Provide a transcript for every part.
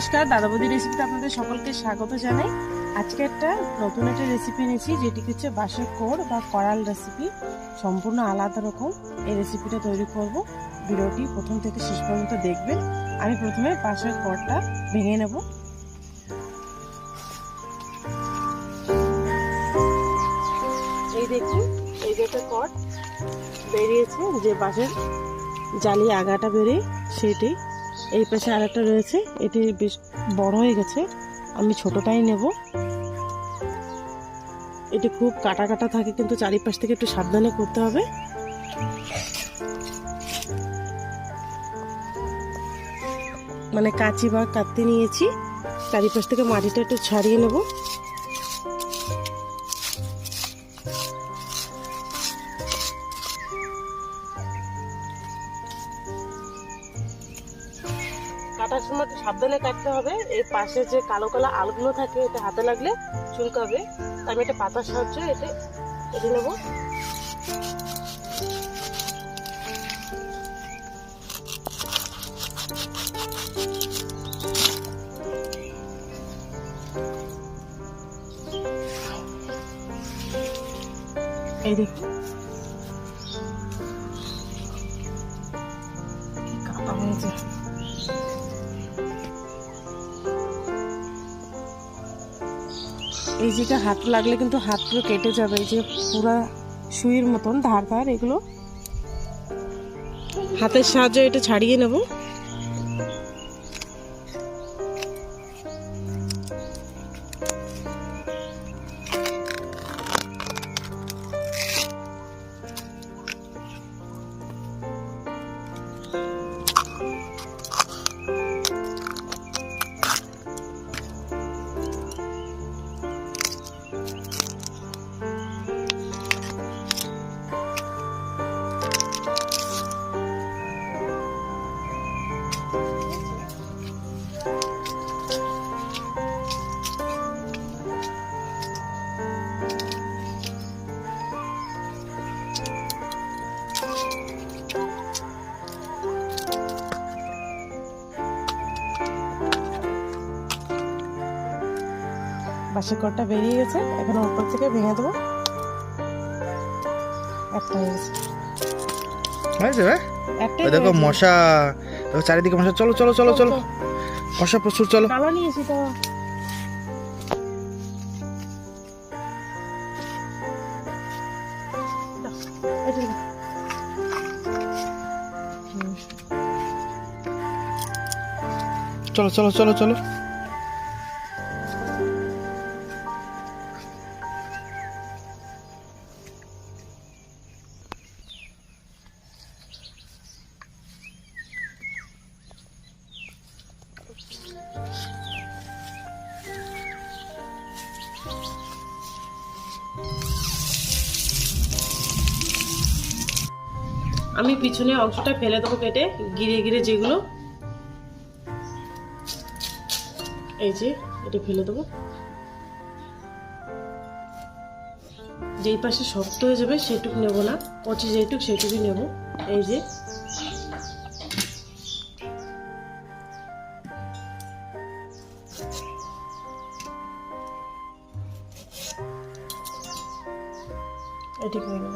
নমস্কার, দাদা বৌদি রেসিপিতে আপনাদের সকলকে স্বাগত জানাই। আজকে নতুন একটা রেসিপি এনেছি, যেটি হচ্ছে বাঁশের কোড় বা করাল রেসিপি। সম্পূর্ণ আলাদা রকম এই রেসিপিটা তৈরি করব। ভিডিওটি প্রথম থেকে শেষ পর্যন্ত দেখবেন। আমি প্রথমে বাঁশের কোড়টা ভেঙে নেব। এই দেখুন, এই যে একটা কোড় বেরিয়েছে, যে বাঁশের জালি আগাটা বেরিয়ে সেটি। এই পাশে আর একটা রয়েছে, এটি বেশ বড় হয়ে গেছে, আমি ছোটটাই নেব। এটি খুব কাটা কাটা থাকে, কিন্তু চারিপাশ থেকে একটু সাবধানে করতে হবে। মানে কাঁচি বা কাটতে নিয়েছি, চারিপাশ থেকে মাটিটা একটু ছাড়িয়ে নেব। কাটার সময় একটু সাবধানে কাটতে হবে। এর পাশে যে কালো কালো আলুগুলো থাকে, এটা হাতে লাগলে চুলকাবে। আমি একটা পাতার সাহায্যে এতে কেটে নেব। এই দেখুন, কাটা হয়েছে। এই যেটা হাত লাগলে কিন্তু হাত পুরো কেটে যাবে। এই যে পুরা সুইয়ের মতন ধার ধার, এগুলো হাতের সাহায্যে এটা ছাড়িয়ে নেব। বাঁশের কোড়টা বেরিয়ে গেছে, এখন উপর থেকে ভেঙে দেবো। একটা হয়েছে, দেখো মশা, চারিদিকে মশা। চলো চলো চলো চলো, মশা প্রচুর। চলো, ডালা নিয়েছি তো। চলো চলো চলো চলো। আমি পিছনে অংশটা ফেলে দেবো কেটে, গিরে গিরে যেগুলো। এই যে এটা ফেলে দেবো। যেই পাশে শক্ত হয়ে যাবে সেটুকু নেব না, কচি যেটুক সেটুকুই নেব। এই যে এটুকু হয়ে গেল।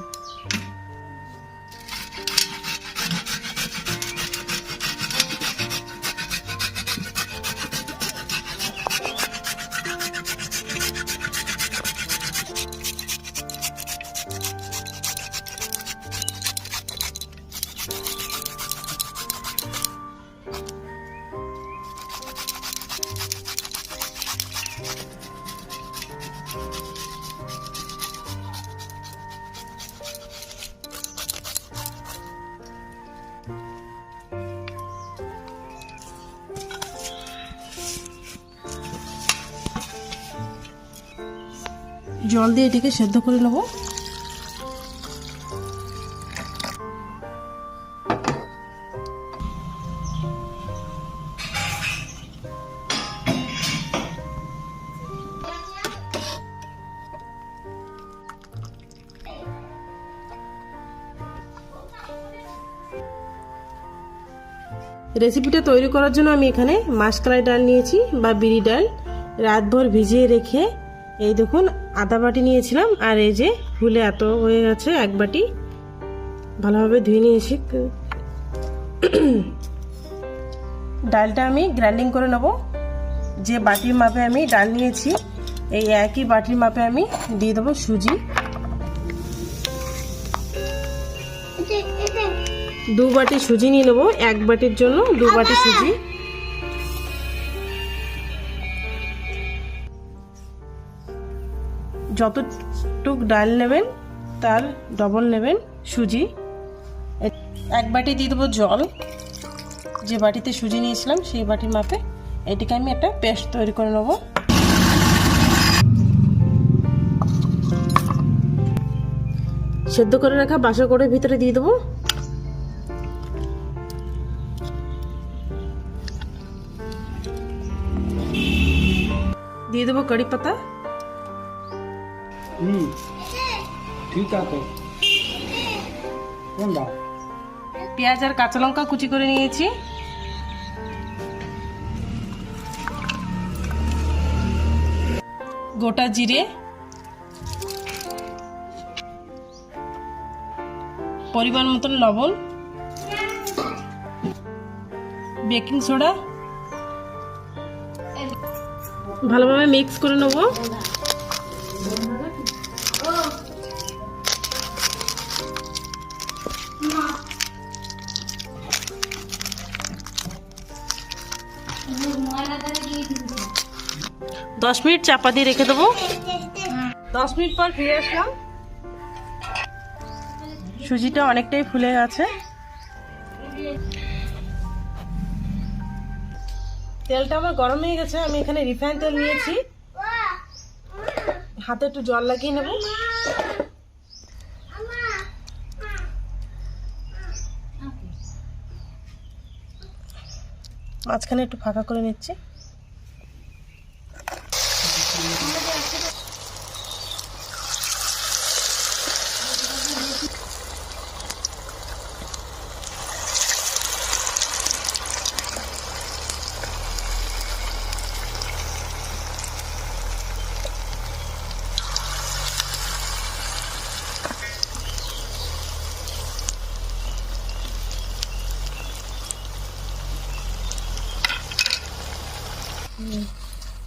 জল দিয়ে এটিকে সেদ্ধ করে নেব। রেসিপিটা তৈরি করার জন্য আমি এখানে মাসকলাই ডাল নিয়েছি বা বিরি ডাল, রাতভর ভিজিয়ে রেখে এই দেখুন আধা বাটি নিয়েছিলাম, আর এই যে ফুলে এত হয়ে গেছে 1 বাটি, ভালোভাবে ধুয়ে নিয়েছি। ডালটা আমি গ্রাইন্ডিং করে নেব। যে বাটির মাপে আমি ডাল নিয়েছি এই একই বাটির মাপে আমি দিয়ে দেবো সুজি। 2 বাটি সুজি নিয়ে নেবো, 1 বাটির জন্য 2 বাটি সুজি। যতটুক ডাল নেবেন তার ডবল নেবেন সুজি। 1 বাটি দিয়ে দেবো জল, যে বাটিতে সুজি নিয়েছিলাম সেই বাটির মাপে। এটিকে আমি একটা পেস্ট তৈরি করে নেব। সেদ্ধ করে রাখা বাসা করে ভিতরে দিয়ে দেবো। দিয়ে দেবো কারি পাতা। ঠিক আছে। পেঁয়াজ আর কাঁচা লঙ্কা কুচি করে নিয়েছি। গোটা জিরে, পরিমাণ মতন লবণ, বেকিং সোডা, ভালোভাবে মিক্স করে নেব। দশ মিনিট চাপা দিয়ে রেখে দেবো। 10 মিনিট পর ফিরে আসলাম। সুজিটা অনেকটাই ফুলে গেছে। তেলটা আমার গরম হয়ে গেছে। আমি এখানে রিফাইন তেল নিয়েছি, হাতে একটু জল লাগিয়ে নেব। মাঝখানে একটু ফাঁকা করে নিচ্ছি।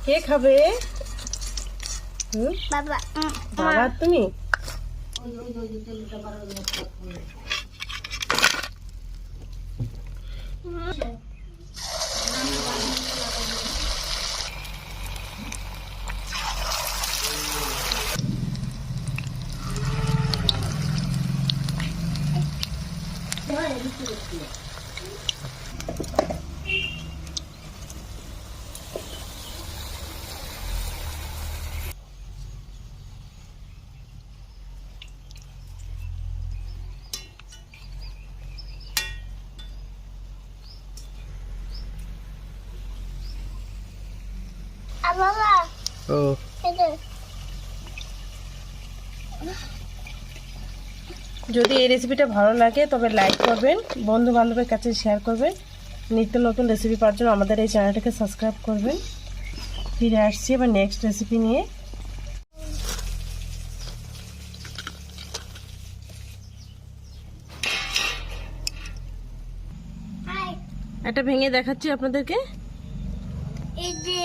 কে খাবে? বাবা। বাবা তুমি? বাবা ও যদি এই রেসিপিটা ভালো লাগে তবে লাইক করবেন, বন্ধু বান্ধবের কাছে শেয়ার করবেন। নিত্য নতুন রেসিপি পাওয়ার জন্য আমাদের এই চ্যানেলটাকে সাবস্ক্রাইব করবেন। ফিরে আসছি এবার নেক্সট রেসিপি নিয়ে। একটা ভেঙে দেখাচ্ছি আপনাদেরকে। এই যে